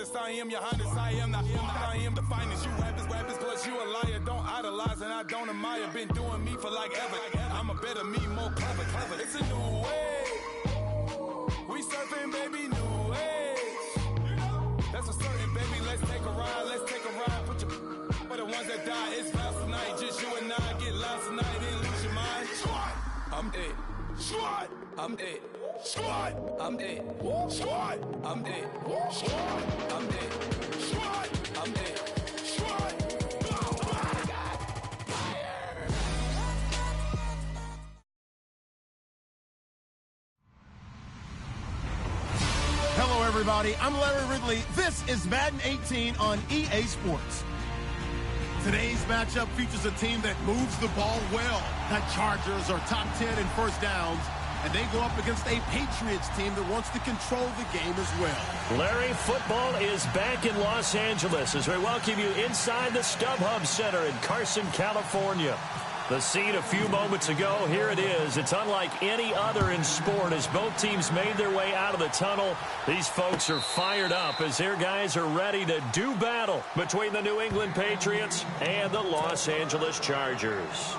hottest, I am your highness, I am the finest. You rappers, plus you a liar. Don't idolize and I don't admire. Been doing me for like ever. I'm a better me, more clever. It's a new way. We surfing, baby, new age. That's a certain, baby. Let's take a ride. Put your for the ones that die. It's fast tonight. Just you and I get lost tonight and lose your mind. I'm dead. I'm dead. I'm dead. I'm dead. I'm dead. I'm dead. Hello, everybody. I'm Larry Ridley. This is Madden 18 on EA Sports. Today's matchup features a team that moves the ball well. The Chargers are top 10 in first downs, and they go up against a Patriots team that wants to control the game as well. Larry, football is back in Los Angeles as we welcome you inside the StubHub Center in Carson, California. The scene a few moments ago, here it is. It's unlike any other in sport as both teams made their way out of the tunnel. These folks are fired up as their guys are ready to do battle between the New England Patriots and the Los Angeles Chargers.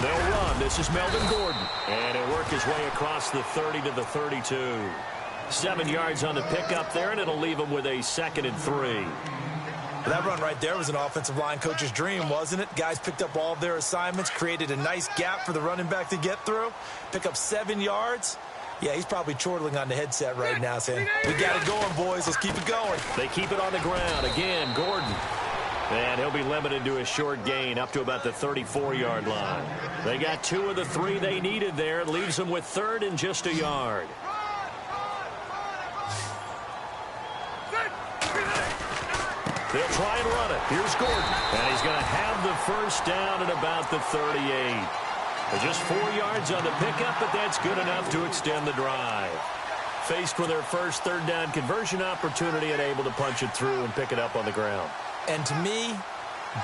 They'll run. This is Melvin Gordon. And he'll work his way across the 30 to the 32. 7 yards on the pickup there, and it'll leave him with a 2nd and 3. That run right there was an offensive line coach's dream, wasn't it? Guys picked up all of their assignments, created a nice gap for the running back to get through, pick up 7 yards. Yeah, he's probably chortling on the headset right now saying, we got it going, boys. Let's keep it going. They keep it on the ground. Again, Gordon. And he'll be limited to a short gain up to about the 34-yard line. They got 2 of the 3 they needed there. It leaves them with 3rd and just a yard. They'll try and run it. Here's Gordon. And he's going to have the first down at about the 38. Just 4 yards on the pickup, but that's good enough to extend the drive. Faced with their first 3rd down conversion opportunity and able to punch it through and pick it up on the ground. And to me,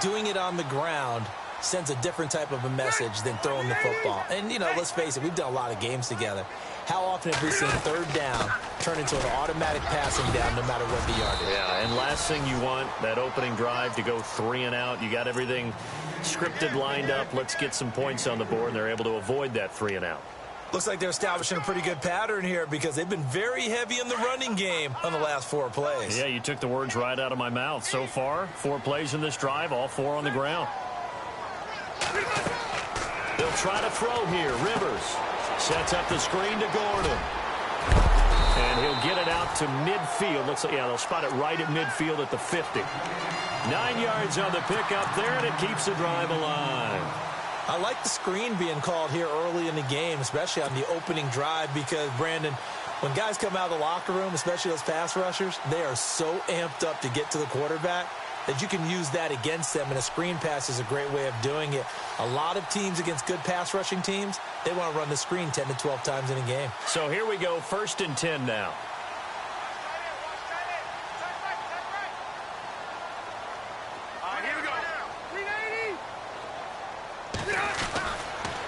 doing it on the ground sends a different type of a message than throwing the football. And, you know, let's face it, we've done a lot of games together. How often have we seen 3rd down turn into an automatic passing down no matter what the yard is? Yeah, and last thing you want, that opening drive to go 3 and out. You got everything scripted, lined up. Let's get some points on the board, and they're able to avoid that 3 and out. Looks like they're establishing a pretty good pattern here because they've been very heavy in the running game on the last 4 plays. Yeah, you took the words right out of my mouth. So far, 4 plays in this drive, all 4 on the ground. They'll try to throw here. Rivers sets up the screen to Gordon. And he'll get it out to midfield. Looks like, yeah, they'll spot it right at midfield at the 50. 9 yards on the pickup there, and it keeps the drive alive. I like the screen being called here early in the game, especially on the opening drive, because, Brandon, when guys come out of the locker room, especially those pass rushers, they are so amped up to get to the quarterback that you can use that against them, and a screen pass is a great way of doing it. A lot of teams against good pass rushing teams, they want to run the screen 10 to 12 times in a game. So here we go, 1st and 10 now.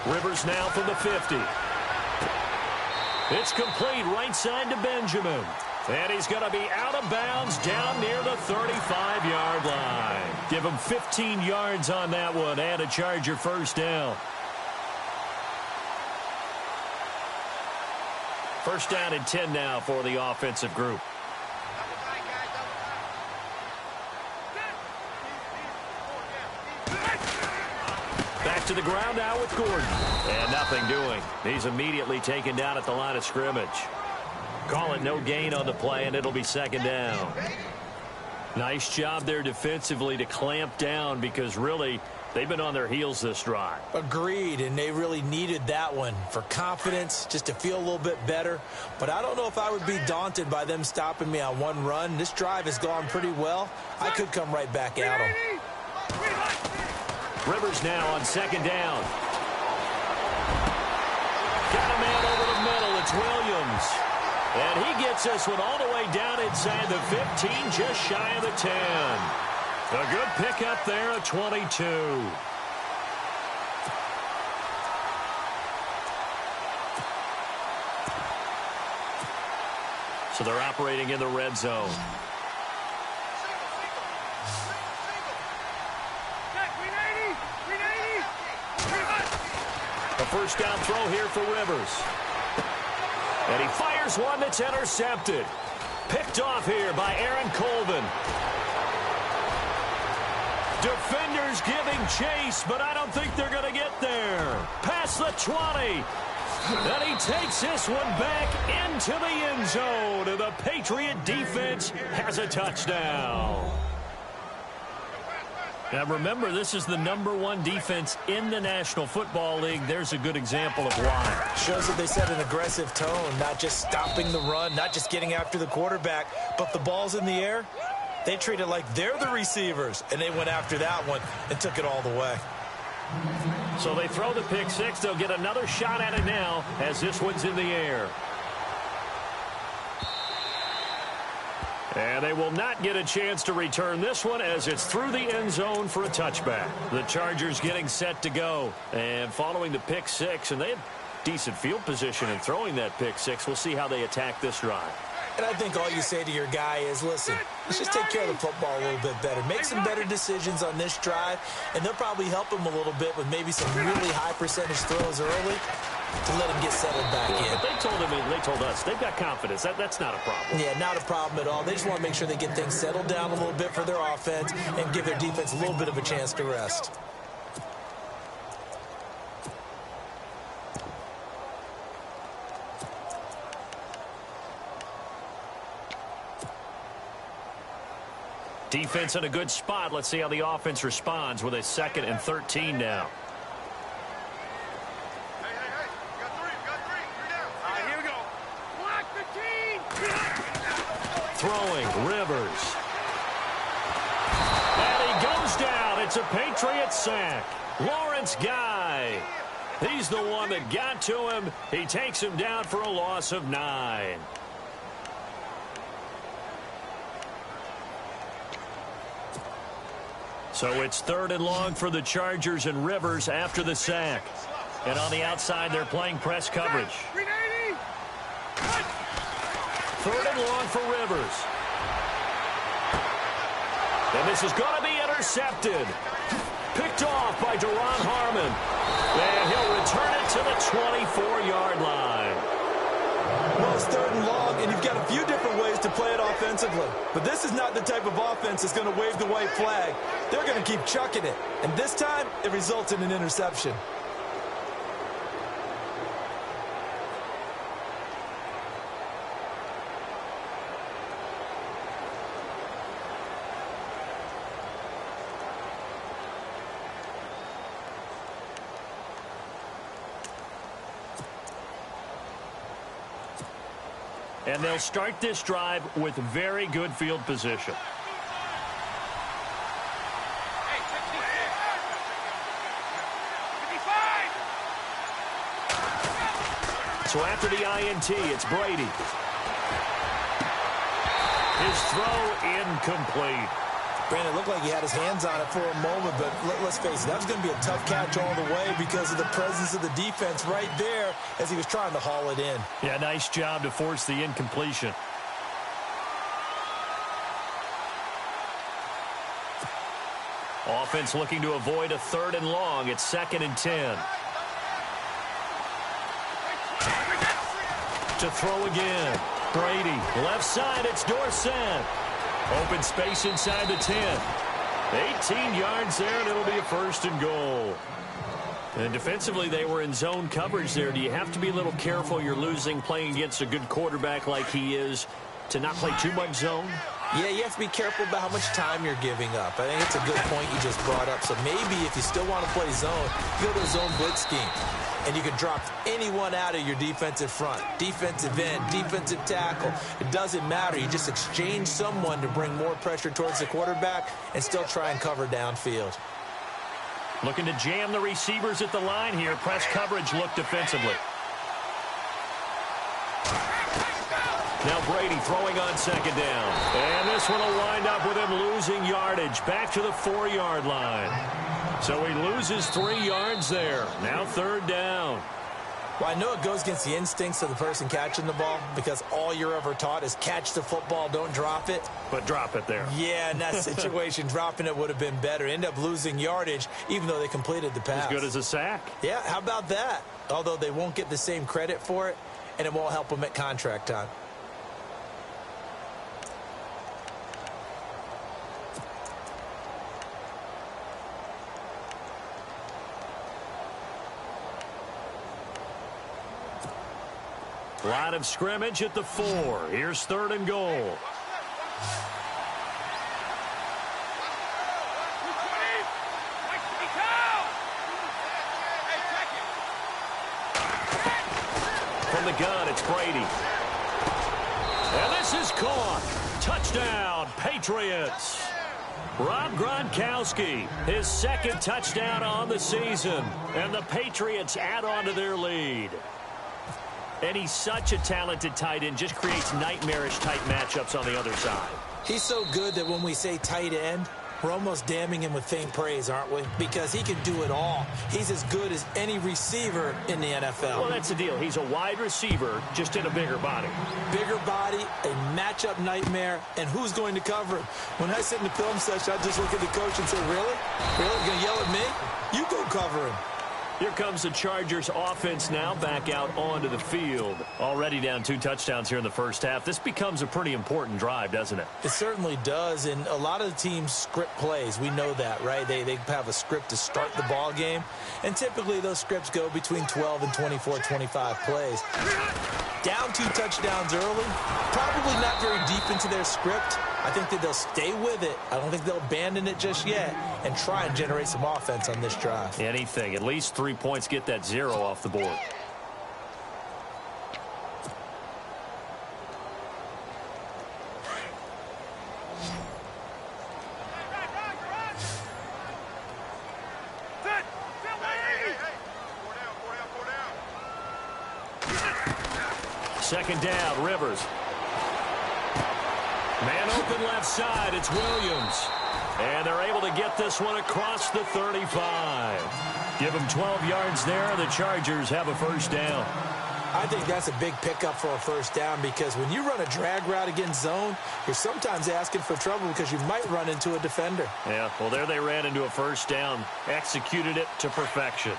Rivers now from the 50. It's complete right side to Benjamin. And he's going to be out of bounds down near the 35-yard line. Give him 15 yards on that one and a Charger first down. First down and 10 now for the offensive group. Back to the ground now with Gordon. And nothing doing. He's immediately taken down at the line of scrimmage. Call it no gain on the play, and it'll be 2nd down. Nice job there defensively to clamp down because really They've been on their heels this drive. Agreed, and they really needed that one for confidence, just to feel a little bit better. But I don't know if I would be daunted by them stopping me on one run. This drive has gone pretty well. I could come right back at them. Rivers now on second down. Got a man over the middle. It's Williams. And he gets this one all the way down inside the 15, just shy of the 10. A good pickup there at 22. So they're operating in the red zone. A first down throw here for Rivers. And he fires one that's intercepted. Picked off here by Aaron Colvin. Defenders giving chase, but I don't think they're going to get there. Past the 20. And he takes this one back into the end zone. And the Patriot defense has a touchdown. Now remember, this is the #1 defense in the National Football League. There's a good example of why. Shows that they set an aggressive tone, not just stopping the run, not just getting after the quarterback, but the ball's in the air. They treat it like they're the receivers, and they went after that one and took it all the way. So they throw the pick six. They'll get another shot at it now as this one's in the air. And they will not get a chance to return this one as it's through the end zone for a touchback. The Chargers getting set to go. And following the pick six, and they have decent field position in throwing that pick six. We'll see how they attack this drive. And I think all you say to your guy is, listen, let's just take care of the football a little bit better. Make some better decisions on this drive, and they'll probably help him a little bit with maybe some really high percentage throws early to let him get settled back in. But they told him, and they told us, they've got confidence. That's not a problem. Yeah, not a problem at all. They just want to make sure they get things settled down a little bit for their offense and give their defense a little bit of a chance to rest. Defense in a good spot. Let's see how the offense responds with a 2nd and 13 now. Here we go. Block the team. Throwing, Rivers. And he goes down. It's a Patriot sack. Lawrence Guy. He's the one that got to him. He takes him down for a loss of 9. So it's 3rd and long for the Chargers and Rivers after the sack. And on the outside, they're playing press coverage. 3rd and long for Rivers. And this is going to be intercepted. Picked off by Duron Harmon. And he'll return it to the 24-yard line. Well, it's 3rd and long, and you've got a few different ways to play it offensively. But this is not the type of offense that's going to wave the white flag. They're going to keep chucking it. And this time, it results in an interception. And they'll start this drive with very good field position. So after the INT, it's Brady. His throw incomplete. Brandon, it looked like he had his hands on it for a moment, but let's face it, that was going to be a tough catch all the way because of the presence of the defense right there as he was trying to haul it in. Yeah, nice job to force the incompletion. Offense looking to avoid a 3rd and long. It's 2nd and 10. To throw again. Brady, left side, it's Dorsett. Open space inside the 10. 18 yards there, and it'll be a 1st and goal. And defensively, they were in zone coverage there. Do you have to be a little careful? You're losing playing against a good quarterback like he is to not play too much zone? Yeah, you have to be careful about how much time you're giving up. I think it's a good point you just brought up. So maybe if you still want to play zone, you go to a zone blitz scheme. And you can drop anyone out of your defensive front. Defensive end, defensive tackle. It doesn't matter. You just exchange someone to bring more pressure towards the quarterback and still try and cover downfield. Looking to jam the receivers at the line here. Press coverage look defensively. Now Brady throwing on second down. And this one will wind up with him losing yardage. Back to the 4-yard line. So he loses 3 yards there. Now third down. Well, I know it goes against the instincts of the person catching the ball because all you're ever taught is catch the football, don't drop it. But drop it there. Yeah, in that situation, dropping it would have been better. End up losing yardage even though they completed the pass. As good as a sack. Yeah, how about that? Although they won't get the same credit for it, and it won't help them at contract time. Line of scrimmage at the 4. Here's third and goal. From the gun, it's Brady. And this is caught. Touchdown, Patriots. Rob Gronkowski, his second touchdown on the season. And the Patriots add on to their lead. And he's such a talented tight end, just creates nightmarish-type matchups on the other side. He's so good that when we say tight end, we're almost damning him with faint praise, aren't we? Because he can do it all. He's as good as any receiver in the NFL. Well, that's the deal. He's a wide receiver, just in a bigger body. Bigger body, a matchup nightmare, and who's going to cover him? When I sit in the film session, I just look at the coach and say, really? Really? You're going to yell at me? You go cover him. Here comes the Chargers offense now back out onto the field. Already down 2 touchdowns here in the first half. This becomes a pretty important drive, doesn't it? It certainly does, and a lot of the teams script plays. We know that, right? They have a script to start the ball game, and typically those scripts go between 12 and 24, 25 plays. Down 2 touchdowns early, probably not very deep into their script. I think that they'll stay with it. I don't think they'll abandon it just yet and try and generate some offense on this drive. Anything. At least 3 points, get that 0 off the board. Second down, Rivers. Man open left side, it's Williams. And they're able to get this one across the 35. Give them 12 yards there. The Chargers have a first down. I think that's a big pickup for a first down because when you run a drag route against zone, you're sometimes asking for trouble because you might run into a defender. Yeah, well, there they ran into a first down. Executed it to perfection.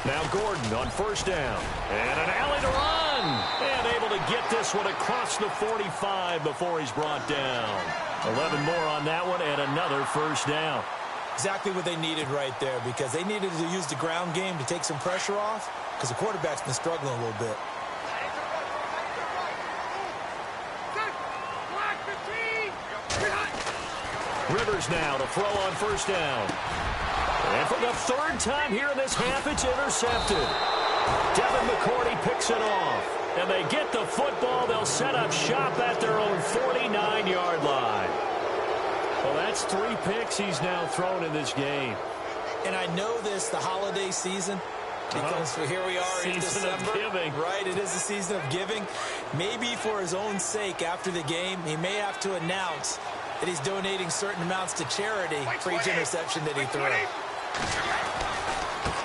Now Gordon on first down. And an alley to run. And able to get this one across the 45 before he's brought down. 11 more on that one and another first down. Exactly what they needed right there because they needed to use the ground game to take some pressure off because the quarterback's been struggling a little bit. Rivers now to throw on first down. And for the 3rd time here in this half, it's intercepted. Devin McCourty picks it off. And they get the football. They'll set up shop at their own 49-yard line. Well, that's 3 picks he's now thrown in this game. And I know this, the holiday season, because here we are in December. Season of giving. Right, it is the season of giving. Maybe for his own sake after the game, he may have to announce that he's donating certain amounts to charity for each interception that he threw.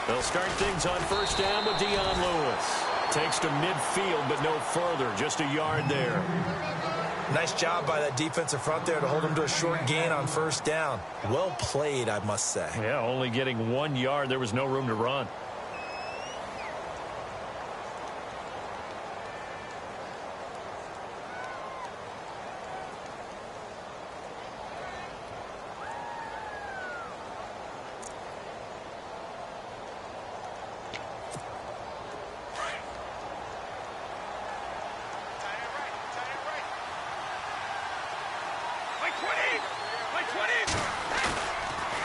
They'll start things on first down with Dion Lewis. Takes to midfield, but no further. Just a yard there. Nice job by that defensive front there to hold him to a short gain on first down. Well played, I must say. Yeah, only getting 1 yard. There was no room to run.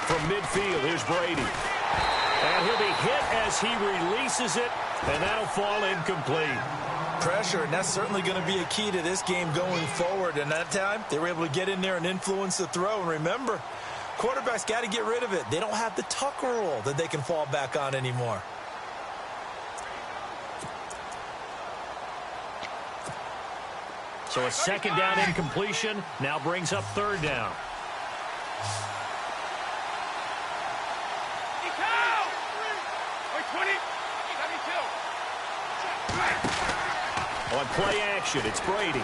From midfield, here's Brady. And he'll be hit as he releases it, and that'll fall incomplete. Pressure, and that's certainly going to be a key to this game going forward. And that time, they were able to get in there and influence the throw. And remember, quarterbacks got to get rid of it. They don't have the tuck rule that they can fall back on anymore. So a second down incompletion now brings up third down. On play action, it's Brady.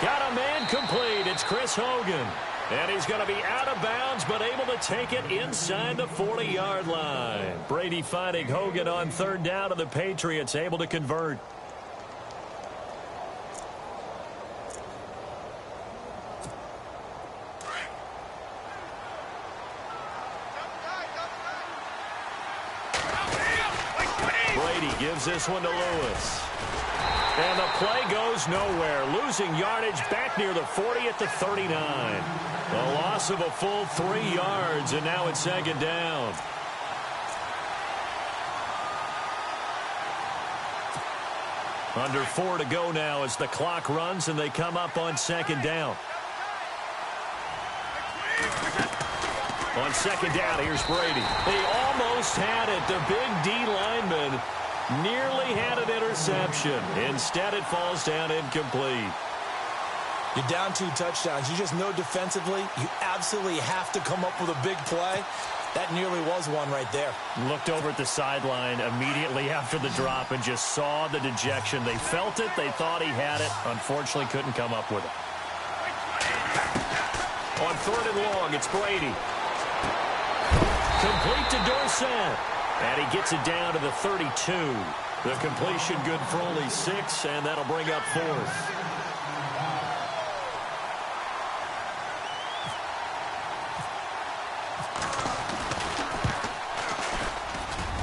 Got a man complete. It's Chris Hogan. And he's going to be out of bounds, but able to take it inside the 40-yard line. Brady finding Hogan on third down, and the Patriots able to convert. Gives this one to Lewis. And the play goes nowhere. Losing yardage back near the 40 at the 39. A loss of a full 3 yards, and now it's second down. Under 4 to go now as the clock runs, and they come up on second down. On second down, here's Brady. They almost had it. The big D lineman nearly had an interception. Instead, it falls down incomplete. You're down 2 touchdowns. You just know defensively you absolutely have to come up with a big play. That nearly was one right there. Looked over at the sideline immediately after the drop and just saw the dejection. They felt it. They thought he had it. Unfortunately, couldn't come up with it. On third and long, it's Brady. Complete to Dorsett. And he gets it down to the 32. The completion good for only 6, and that'll bring up fourth.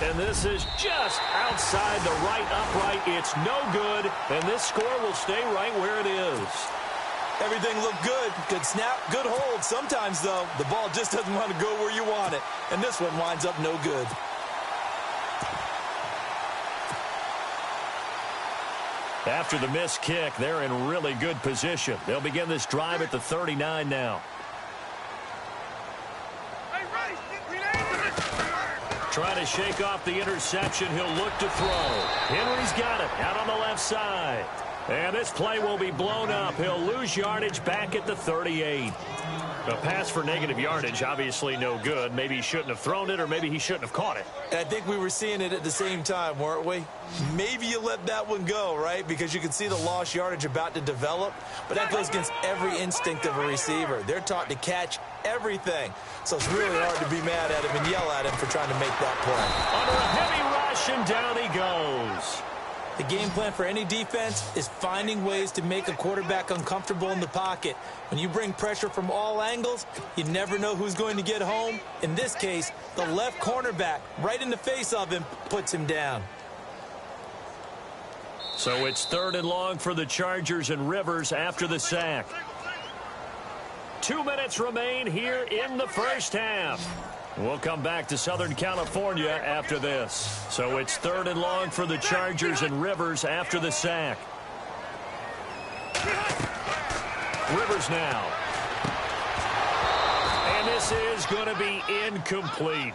And this is just outside the right upright. It's no good, and this score will stay right where it is. Everything looked good. Good snap, good hold. Sometimes, though, the ball just doesn't want to go where you want it. And this one winds up no good. After the missed kick, they're in really good position. They'll begin this drive at the 39 now. Trying to shake off the interception. He'll look to throw. Henry's got it out on the left side. And this play will be blown up. He'll lose yardage back at the 38. A pass for negative yardage, obviously no good. Maybe he shouldn't have thrown it, or maybe he shouldn't have caught it. And I think we were seeing it at the same time, weren't we? Maybe you let that one go, right? Because you can see the lost yardage about to develop. But that goes against every instinct of a receiver. They're taught to catch everything. So it's really hard to be mad at him and yell at him for trying to make that play. Under a heavy rush, and down he goes. The game plan for any defense is finding ways to make a quarterback uncomfortable in the pocket. When you bring pressure from all angles, you never know who's going to get home. In this case, the left cornerback, right in the face of him, puts him down. So it's third and long for the Chargers, and Rivers after the sack. 2 minutes remain here in the first half. We'll come back to Southern California after this. So it's third and long for the Chargers, and Rivers after the sack. Rivers now. And this is going to be incomplete.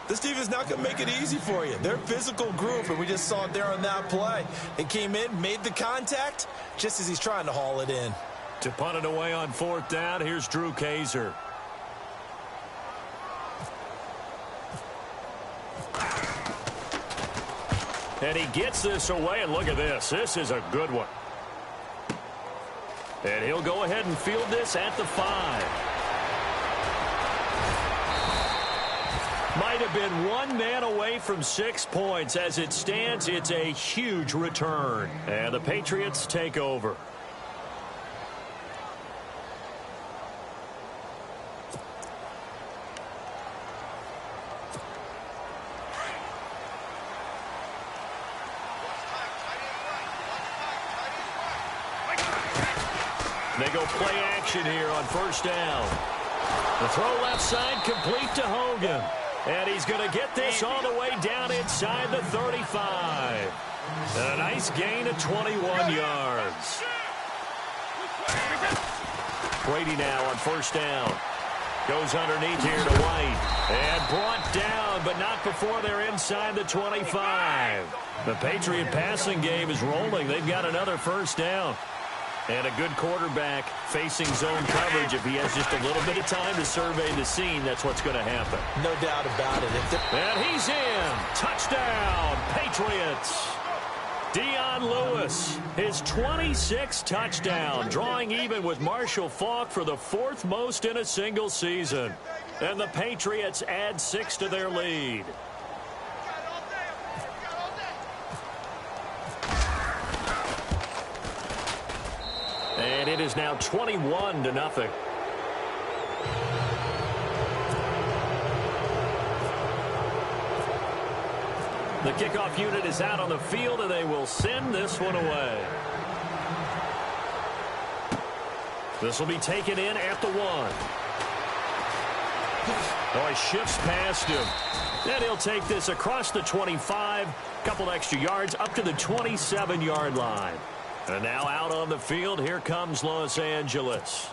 This team is not going to make it easy for you. They're a physical group, and we just saw it there on that play. They came in, made the contact, just as he's trying to haul it in. To punt it away on fourth down, here's Drew Kaiser. And he gets this away, and look at this. This is a good one. And he'll go ahead and field this at the 5. Might have been one man away from 6 points. As it stands, it's a huge return. And the Patriots take over. They go play action here on first down. The throw left side complete to Hogan. And he's going to get this all the way down inside the 35. And a nice gain of 21 yards. Brady now on first down. Goes underneath here to White. And brought down, but not before they're inside the 25. The Patriot passing game is rolling. They've got another first down. And a good quarterback facing zone coverage. If he has just a little bit of time to survey the scene, that's what's going to happen. No doubt about it. And he's in. Touchdown, Patriots. Dion Lewis, his 26th touchdown, drawing even with Marshall Faulk for the 4th most in a single season. And the Patriots add 6 to their lead. And it is now 21-0. The kickoff unit is out on the field, and they will send this one away. This will be taken in at the 1. Oh, he shifts past him. Then he'll take this across the 25, couple extra yards up to the 27-yard line. And now out on the field, here comes Los Angeles.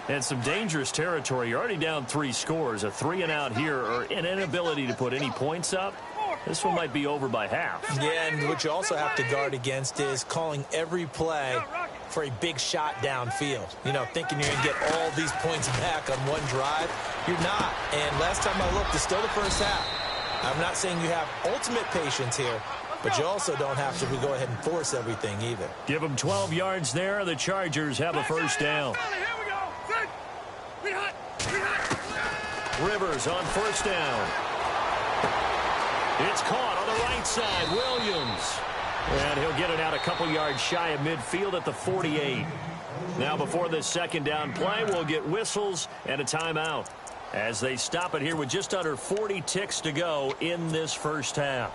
And some dangerous territory. You're already down 3 scores. A 3-and-out here, or an inability to put any points up. This one might be over by half. Yeah, and what you also have to guard against is calling every play for a big shot downfield. You know, thinking you're going to get all these points back on one drive. You're not. And last time I looked, it's still the first half. I'm not saying you have ultimate patience here, but you also don't have to go ahead and force everything either. Give them 12 yards there. The Chargers have a first down. Rivers on first down. It's caught on the right side. Williams. And he'll get it out a couple yards shy of midfield at the 48. Now before this second down play, we'll get whistles and a timeout as they stop it here with just under 40 ticks to go in this first half.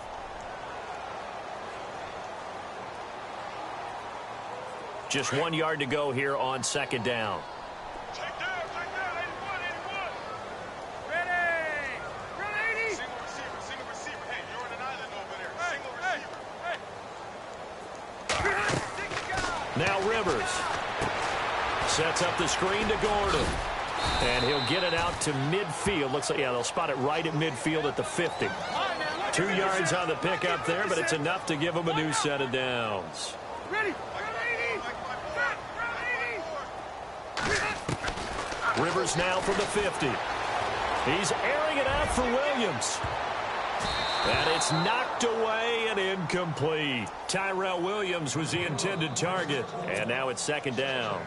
Just 1 yard to go here on second down. Now Rivers sets up the screen to Gordon. And he'll get it out to midfield. Looks like, yeah, they'll spot it right at midfield at the 50. 2 yards on the pickup there, but it's enough to give him a new set of downs. Rivers now from the 50. He's airing it out for Williams. And it's knocked away and incomplete. Tyrell Williams was the intended target. And now it's second down.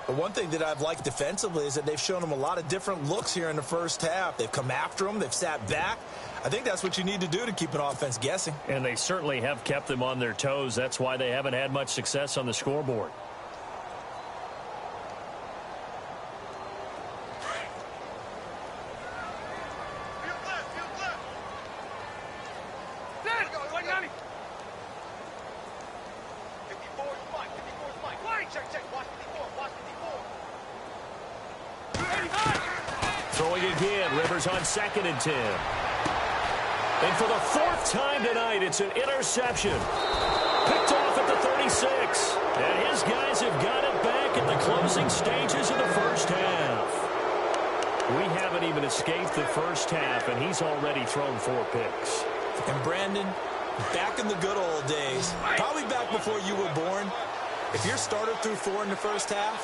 But one thing that I've liked defensively is that they've shown him a lot of different looks here in the first half. They've come after him. They've sat back. I think that's what you need to do to keep an offense guessing. And they certainly have kept them on their toes. That's why they haven't had much success on the scoreboard. Throwing again, Rivers on 2nd and 10. And for the 4th time tonight, it's an interception. Picked off at the 36. And his guys have got it back at the closing stages of the first half. We haven't even escaped the first half, and he's already thrown 4 picks. And Brandon, back in the good old days, probably back before you were born, if your starter threw 4 in the first half,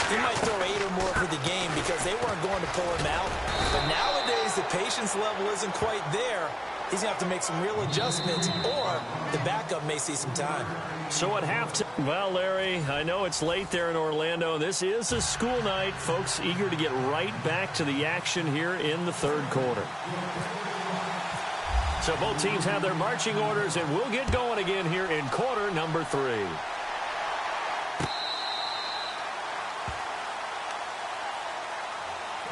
he might throw 8 or more for the game because they weren't going to pull him out. But nowadays, the patience level isn't quite there. He's going to have to make some real adjustments, or the backup may see some time. So at halftime, well, Larry, I know it's late there in Orlando. This is a school night. Folks eager to get right back to the action here in the third quarter. So both teams have their marching orders, and we'll get going again here in quarter number 3.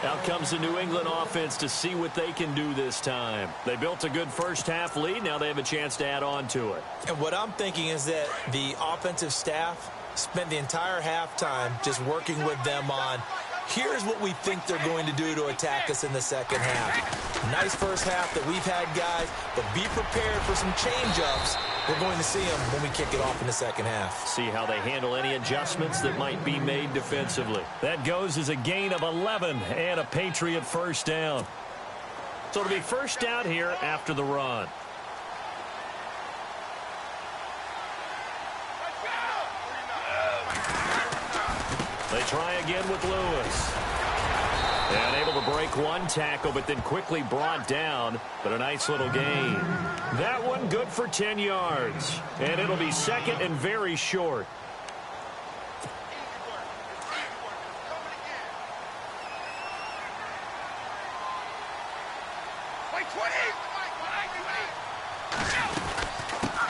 Out comes the New England offense to see what they can do this time. They built a good first-half lead. Now they have a chance to add on to it. And what I'm thinking is that the offensive staff spent the entire halftime just working with them on, here's what we think they're going to do to attack us in the second half. Nice first half that we've had, guys, but be prepared for some change-ups. We're going to see them when we kick it off in the second half. See how they handle any adjustments that might be made defensively. That goes as a gain of 11 and a Patriot first down. So it'll be first down here after the run. They try again with Lewis. And able to break one tackle, but then quickly brought down. But a nice little gain. That one good for 10 yards. And it'll be second and very short.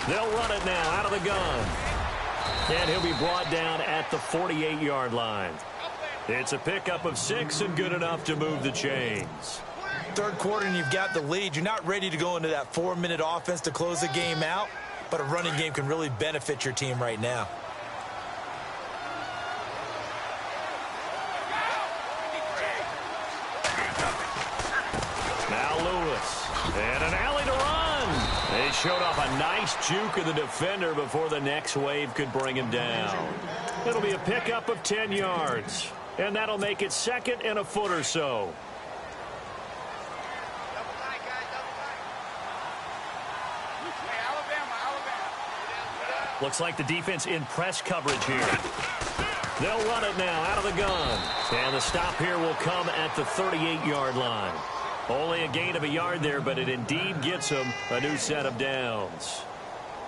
They'll run it now out of the gun. And he'll be brought down at the 48-yard line. It's a pickup of 6 and good enough to move the chains. Third quarter and you've got the lead. You're not ready to go into that 4-minute offense to close the game out, but a running game can really benefit your team right now. Now Lewis. And an alley to run. They showed off a nice juke of the defender before the next wave could bring him down. It'll be a pickup of 10 yards. And that'll make it second and a foot or so. Looks like the defense in press coverage here. They'll run it now out of the gun. And the stop here will come at the 38-yard line. Only a gain of a yard there, but it indeed gets them a new set of downs.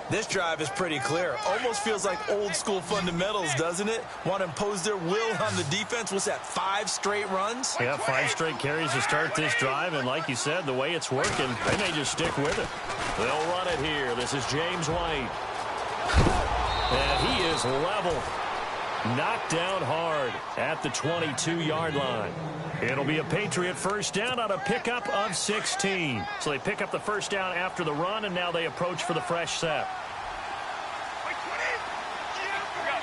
This drive is pretty clear. Almost feels like old school fundamentals, doesn't it? Want to impose their will on the defense. What's that, 5 straight runs? Yeah, 5 straight carries to start this drive. And like you said, the way it's working, they may just stick with it. They'll run it here. This is James White. And he is level. Knocked down hard at the 22-yard line. It'll be a Patriot first down on a pickup of 16. So they pick up the first down after the run, and now they approach for the fresh set.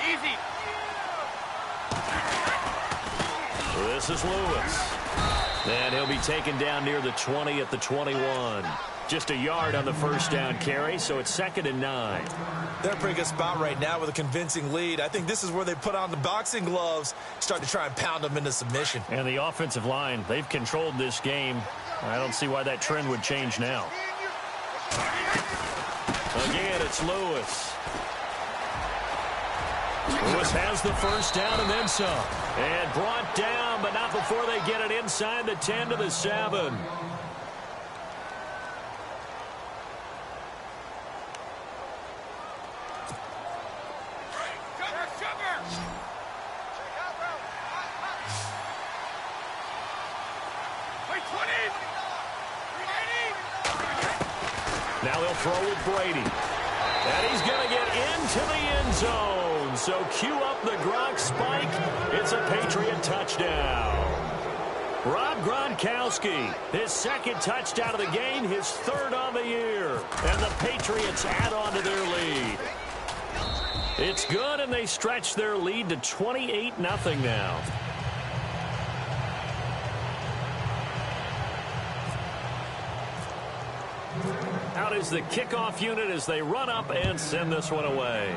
Easy. So this is Lewis. And he'll be taken down near the 20 at the 21. Just a yard on the first down carry, so it's 2nd and 9. They're in a pretty good spot right now with a convincing lead. I think this is where they put on the boxing gloves, start to try and pound them into submission. And the offensive line, they've controlled this game. I don't see why that trend would change now. Again, it's Lewis. Lewis has the first down and then some. And brought down, but not before they get it inside the 10 to the 7. Now they'll throw with Brady. And he's going to get into the end zone. So cue up the Gronk spike. It's a Patriot touchdown. Rob Gronkowski, his 2nd touchdown of the game, his 3rd on the year. And the Patriots add on to their lead. It's good, and they stretch their lead to 28-0 now. Out is the kickoff unit as they run up and send this one away.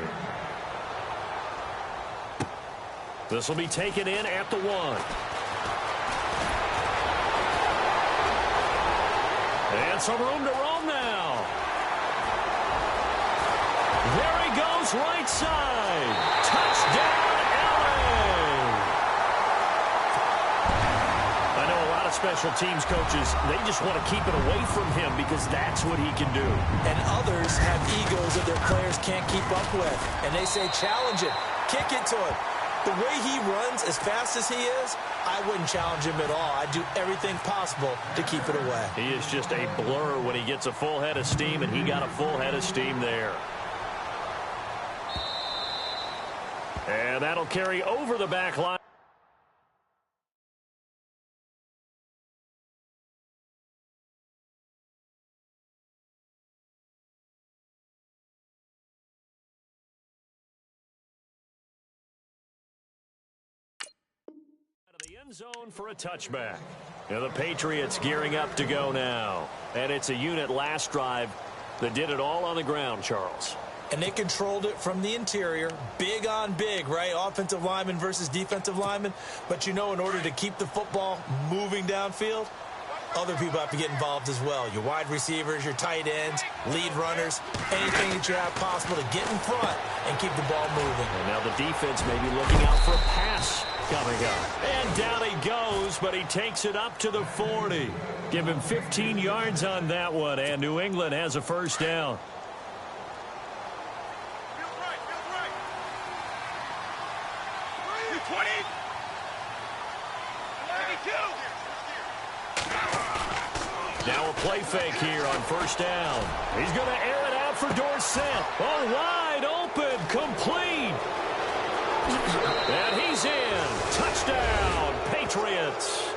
This will be taken in at the 1. And some room to roam now. There he goes, right side. Touchdown, LA. I know a lot of special teams coaches, they just want to keep it away from him because that's what he can do. And others have egos that their players can't keep up with. And they say, challenge it, kick it to him. The way he runs as fast as he is, I wouldn't challenge him at all. I'd do everything possible to keep it away. He is just a blur when he gets a full head of steam, and he got a full head of steam there. And that'll carry over the back line. End zone for a touchback. Now the Patriots gearing up to go now. And it's a unit last drive that did it all on the ground, Charles. And they controlled it from the interior. Big on big, right? Offensive lineman versus defensive lineman. But you know, in order to keep the football moving downfield, other people have to get involved as well. Your wide receivers, your tight ends, lead runners, anything that you have possible to get in front and keep the ball moving. And now the defense may be looking out for a pass coming up. And down he goes, but he takes it up to the 40. Give him 15 yards on that one, and New England has a first down. Now a play fake here on first down. He's going to air it out for Dorsett. Oh, wide open, complete. And he's in. Touchdown, Patriots.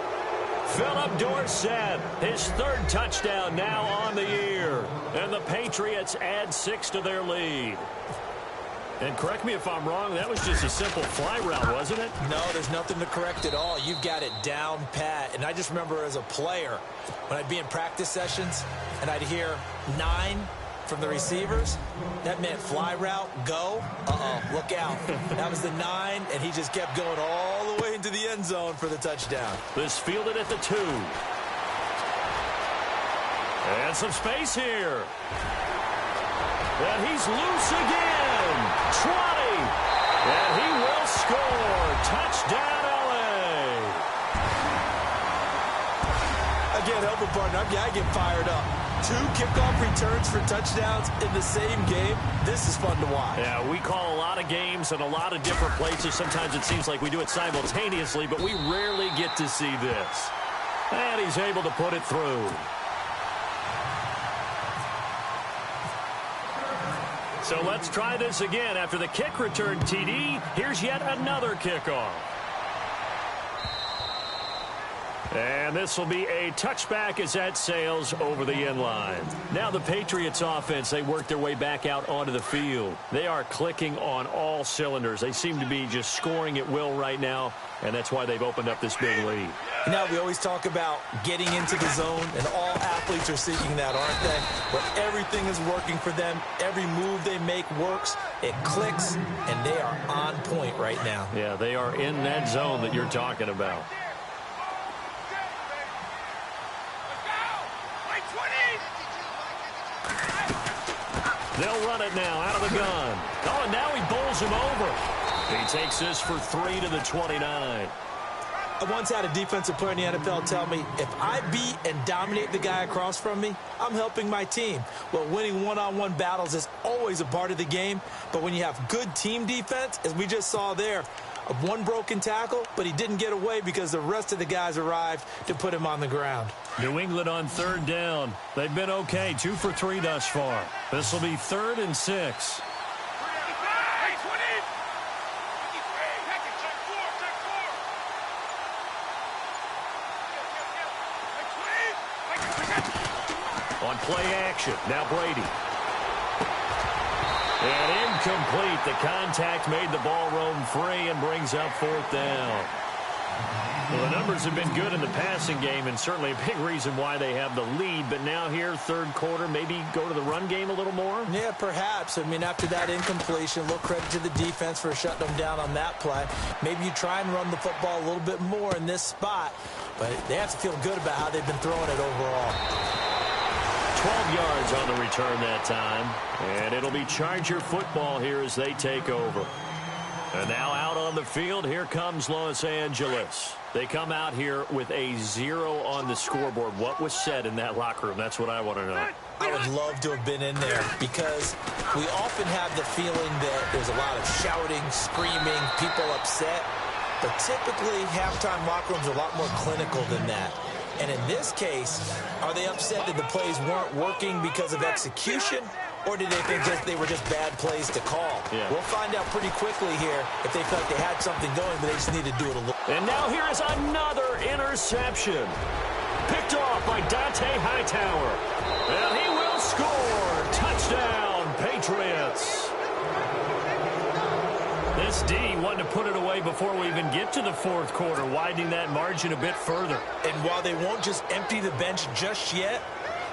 Philip Dorsett, his third touchdown now on the year. And the Patriots add 6 to their lead. And correct me if I'm wrong, that was just a simple fly route, wasn't it? No, there's nothing to correct at all. You've got it down pat. And I just remember as a player, when I'd be in practice sessions and I'd hear 9 from the receivers, that meant fly route, go. Look out. That was the 9, and he just kept going all the way into the end zone for the touchdown. This fielded at the 2. And some space here. And he's loose again. 20. And he will score. Touchdown, L.A. Again, help a partner. I get fired up. 2 kickoff returns for touchdowns in the same game. This is fun to watch. Yeah, we call a lot of games in a lot of different places. Sometimes it seems like we do it simultaneously, but we rarely get to see this. And he's able to put it through. So let's try this again. After the kick return TD, here's yet another kickoff. And this will be a touchback as that sails over the end line. Now the Patriots offense, they work their way back out onto the field. They are clicking on all cylinders. They seem to be just scoring at will right now, and that's why they've opened up this big lead. Now we always talk about getting into the zone, and all athletes are seeking that, aren't they? But everything is working for them. Every move they make works. It clicks, and they are on point right now. Yeah, they are in that zone that you're talking about. They'll run it now out of the gun. Oh, and now he bowls him over. He takes this for 3 to the 29. I once had a defensive player in the NFL tell me, if I beat and dominate the guy across from me, I'm helping my team. Well, winning one-on-one battles is always a part of the game, but when you have good team defense, as we just saw there, one broken tackle, but he didn't get away because the rest of the guys arrived to put him on the ground. New England on third down. They've been okay, 2 for 3 thus far. This will be 3rd and 6. On play action, now Brady. And incomplete. The contact made the ball roam free and brings up 4th down. Well, the numbers have been good in the passing game, and certainly a big reason why they have the lead. But now here, 3rd quarter, maybe go to the run game a little more? Yeah, perhaps. I mean, after that incompletion, a little credit to the defense for shutting them down on that play. Maybe you try and run the football a little bit more in this spot, but they have to feel good about how they've been throwing it overall. 12 yards on the return that time. And it'll be Charger football here as they take over. And now out on the field, here comes Los Angeles. They come out here with a 0 on the scoreboard. What was said in that locker room? That's what I want to know. I would love to have been in there because we often have the feeling that there's a lot of shouting, screaming, people upset. But typically, halftime locker rooms are a lot more clinical than that. And in this case, are they upset that the plays weren't working because of execution, or did they think that they were just bad plays to call? Yeah. We'll find out pretty quickly here if they felt they had something going, but they just need to do it a little. And now here is another interception. Picked off by Dante Hightower. And he will score. Touchdown, Patriots. This This D wanted to put it away before we even get to the fourth quarter, widening that margin a bit further. And while they won't just empty the bench just yet,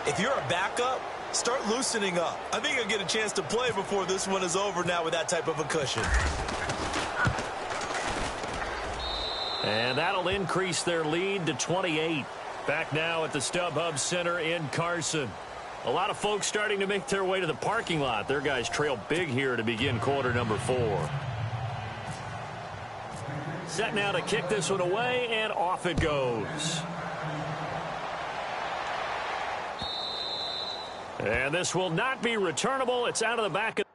if you're a backup, start loosening up. I think you'll get a chance to play before this one is over now with that type of a cushion. And that'll increase their lead to 28. Back now at the StubHub Center in Carson. A lot of folks starting to make their way to the parking lot. Their guys trail big here to begin quarter number 4. Set now to kick this one away, and off it goes. And this will not be returnable. It's out of the back of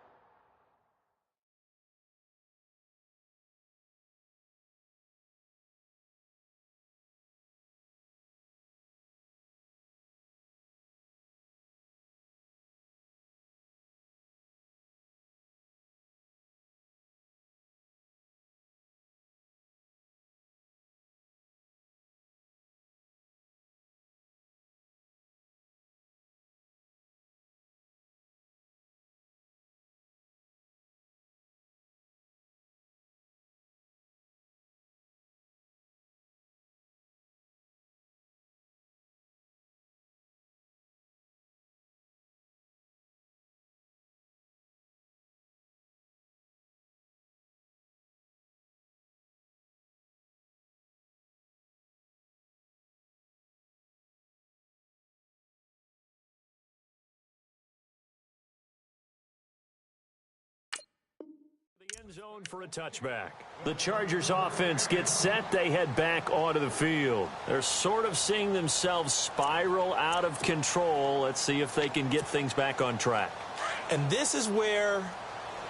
the end zone for a touchback. The Chargers offense gets set. They head back onto the field. They're sort of seeing themselves spiral out of control. Let's see if they can get things back on track. And this is where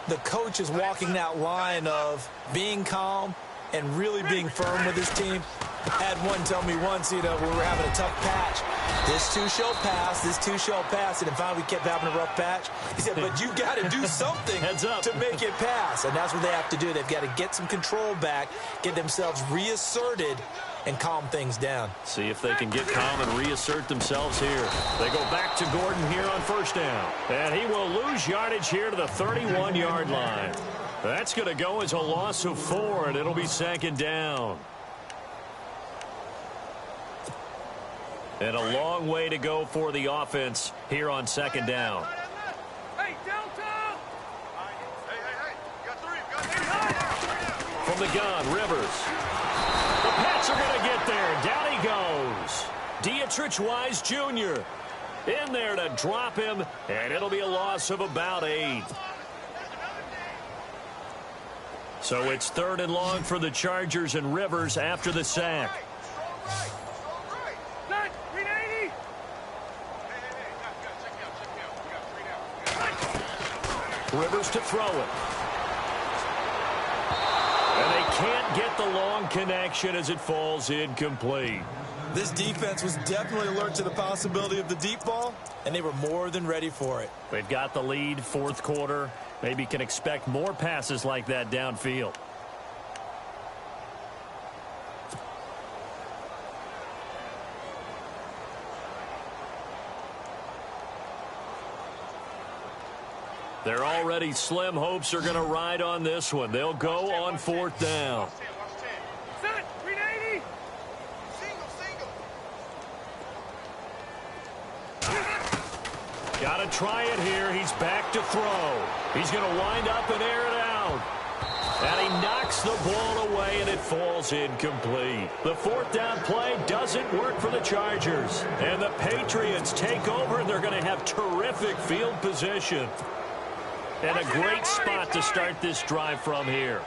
the coach is walking that line of being calm and really being firm with his team. I had one tell me once, we were having a tough patch. This too shall pass, this too shall pass. And finally we kept having a rough patch. He said, but you got to do something Heads up. to make it pass. And that's what they have to do. They've got to get some control back, get themselves reasserted, and calm things down. See if they can get calm and reassert themselves here. They go back to Gordon here on first down. And he will lose yardage here to the 31-yard line. That's going to go as a loss of 4, and it'll be second down. And a long way to go for the offense here on second down. Hey, downtown! From the gun, Rivers. The Pats are going to get there. Down he goes. Dietrich Wise Jr. in there to drop him, and it'll be a loss of about 8. So it's 3rd and long for the Chargers, and Rivers after the sack. Rivers to throw it. And they can't get the long connection as it falls incomplete. This defense was definitely alert to the possibility of the deep ball, and they were more than ready for it. They've got the lead, fourth quarter. Maybe can expect more passes like that downfield. Their already slim hopes are going to ride on this one. They'll go on 4th down. Got to try it here. He's back to throw. He's going to wind up and air it out. And he knocks the ball away, and it falls incomplete. The 4th down play doesn't work for the Chargers. And the Patriots take over, and they're going to have terrific field position. And a great spot to start this drive from here.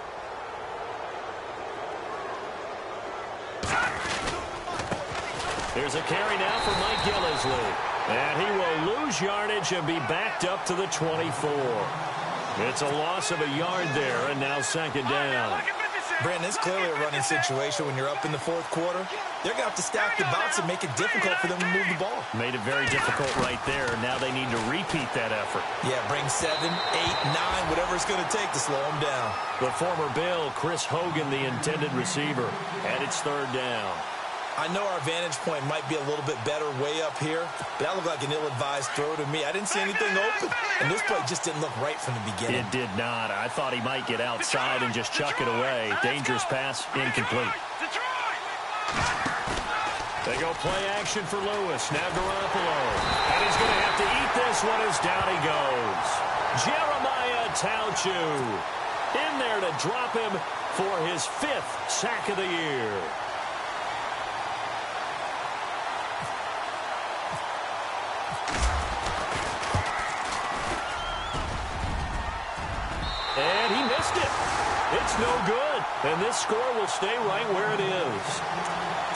Here's a carry now for Mike Gillisley. And he will lose yardage and be backed up to the 24. It's a loss of a yard there, and now second down. Brandon, it's clearly a running situation when you're up in the 4th quarter. They're going to have to stack the box and make it difficult for them to move the ball. Made it very difficult right there. Now they need to repeat that effort. Yeah, bring 7, 8, 9, whatever it's going to take to slow them down. The former Bill, Chris Hogan, the intended receiver. And it's 3rd down. I know our vantage point might be a little bit better way up here, but that looked like an ill-advised throw to me. I didn't see anything open, and this play just didn't look right from the beginning. It did not. I thought he might get outside and just chuck it away. Dangerous pass, incomplete. They go play action for Lewis. Now Garoppolo. And he's going to have to eat this one as down he goes. Jeremiah Tauchu in there to drop him for his 5th sack of the year. And he missed it. It's no good. And this score will stay right where it is.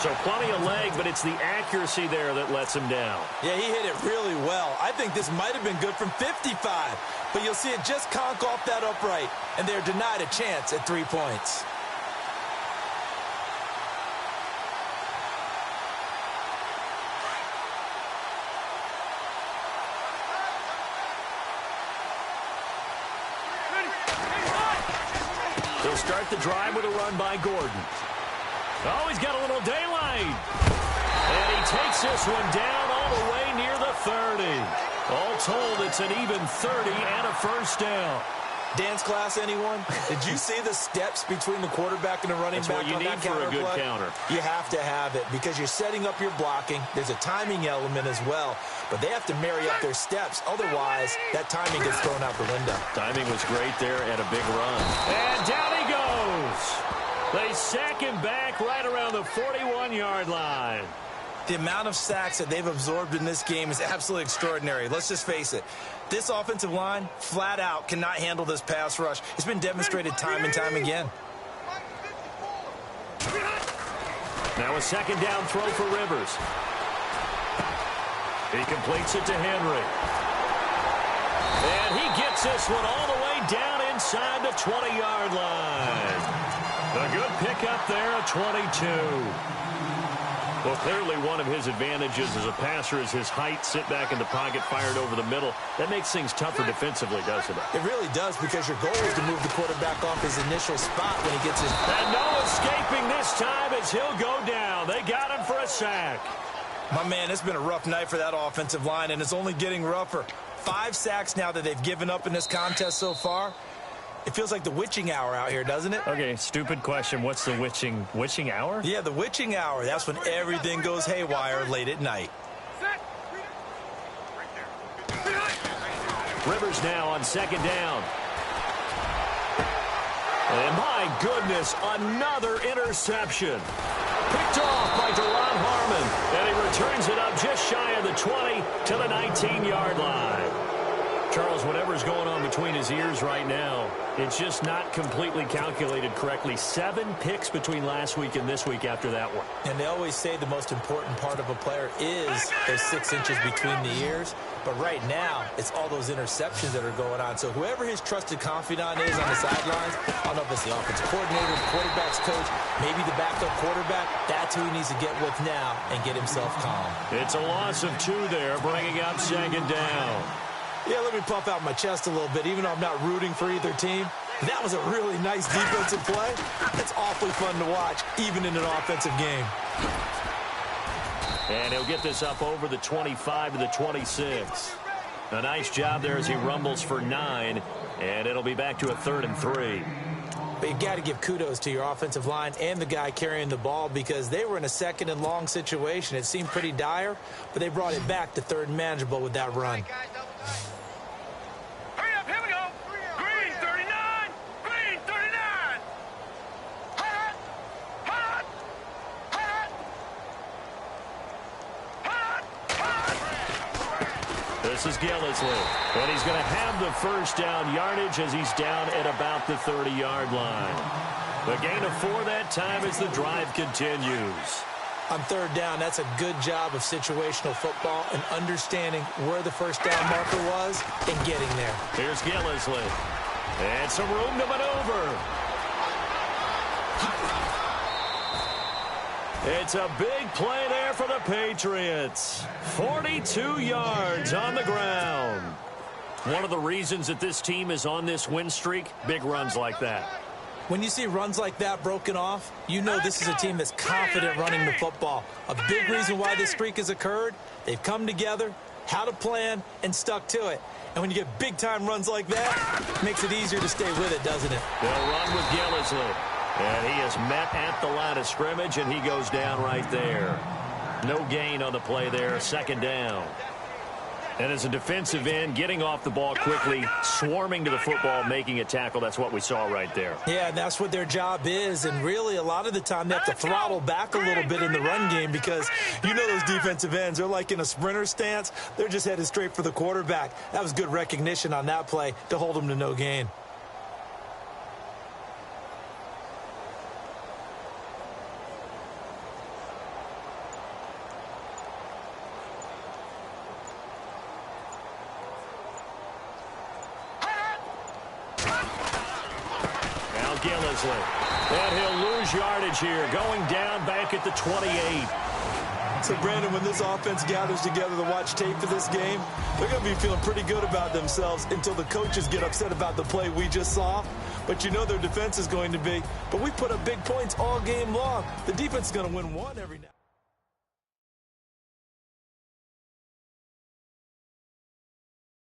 So plenty of leg, but it's the accuracy there that lets him down. Yeah, he hit it really well. I think this might have been good from 55. But you'll see it just conk off that upright. And they're denied a chance at 3 points. They'll start the drive with a run by Gordon. Oh, he's got a little daylight. And he takes this one down all the way near the 30. All told, it's an even 30 and a first down. Dance class, anyone? Did you see the steps between the quarterback and the running That's back what you on need that for a good play? counter. You have to have it because you're setting up your blocking. There's a timing element as well, but they have to marry up their steps. Otherwise, that timing gets thrown out the window. Timing was great there and a big run. And down he goes. They sack him back right around the 41-yard line. The amount of sacks that they've absorbed in this game is absolutely extraordinary. Let's just face it. This offensive line, flat out, cannot handle this pass rush. It's been demonstrated time and time again. Now a second down throw for Rivers. He completes it to Henry. And he gets this one all the way down inside the 20-yard line. A good pickup there at 22. Well, clearly one of his advantages as a passer is his height. Sit back in the pocket, fired over the middle. That makes things tougher defensively, doesn't it? It really does because your goal is to move the quarterback off his initial spot when he gets his... And no escaping this time as he'll go down. They got him for a sack. My man, it's been a rough night for that offensive line, and it's only getting rougher. 5 sacks now that they've given up in this contest so far. It feels like the witching hour out here, doesn't it? Okay, stupid question. What's the witching hour? Yeah, the witching hour. That's when everything goes haywire late at night. Rivers now on second down. And my goodness, another interception. Picked off by Deron Harmon. And he returns it up just shy of the 20 to the 19-yard line. Charles, whatever's going on between his ears right now, it's just not completely calculated correctly. 7 picks between last week and this week after that one. And they always say the most important part of a player is those 6 inches between the ears. But right now, it's all those interceptions that are going on. So whoever his trusted confidant is on the sidelines, I don't know if it's the offensive coordinator, the quarterback's coach, maybe the backup quarterback, that's who he needs to get with now and get himself calm. It's a loss of 2 there, bringing up second down. Yeah, let me puff out my chest a little bit, even though I'm not rooting for either team. That was a really nice defensive play. It's awfully fun to watch, even in an offensive game. And he'll get this up over the 25 to the 26. A nice job there as he rumbles for 9, and it'll be back to a 3rd and 3. But you got to give kudos to your offensive line and the guy carrying the ball because they were in a 2nd and long situation. It seemed pretty dire, but they brought it back to 3rd and manageable with that run. This is Gillisley, and he's going to have the first down yardage as he's down at about the 30-yard line. The gain of 4 that time as the drive continues. On 3rd down, that's a good job of situational football and understanding where the first down marker was and getting there. Here's Gillisley, and some room to maneuver. It's a big play there for the Patriots. 42 yards on the ground. One of the reasons that this team is on this win streak, big runs like that. When you see runs like that broken off, you know this is a team that's confident running the football. A big reason why this streak has occurred, they've come together, had a plan, and stuck to it. And when you get big-time runs like that, it makes it easier to stay with it, doesn't it? They'll run with Gillisley. And he is met at the line of scrimmage, and he goes down right there. No gain on the play there, second down. And as a defensive end, getting off the ball quickly, swarming to the football, making a tackle, that's what we saw right there. Yeah, and that's what their job is. And really, a lot of the time, they have to throttle back a little bit in the run game because you know those defensive ends, they're like in a sprinter stance. They're just headed straight for the quarterback. That was good recognition on that play to hold them to no gain. And he'll lose yardage here, going down back at the 28. So, Brandon, when this offense gathers together to watch tape for this game, they're going to be feeling pretty good about themselves until the coaches get upset about the play we just saw. But you know their defense is going to be. But we put up big points all game long. The defense is going to win one every now and then.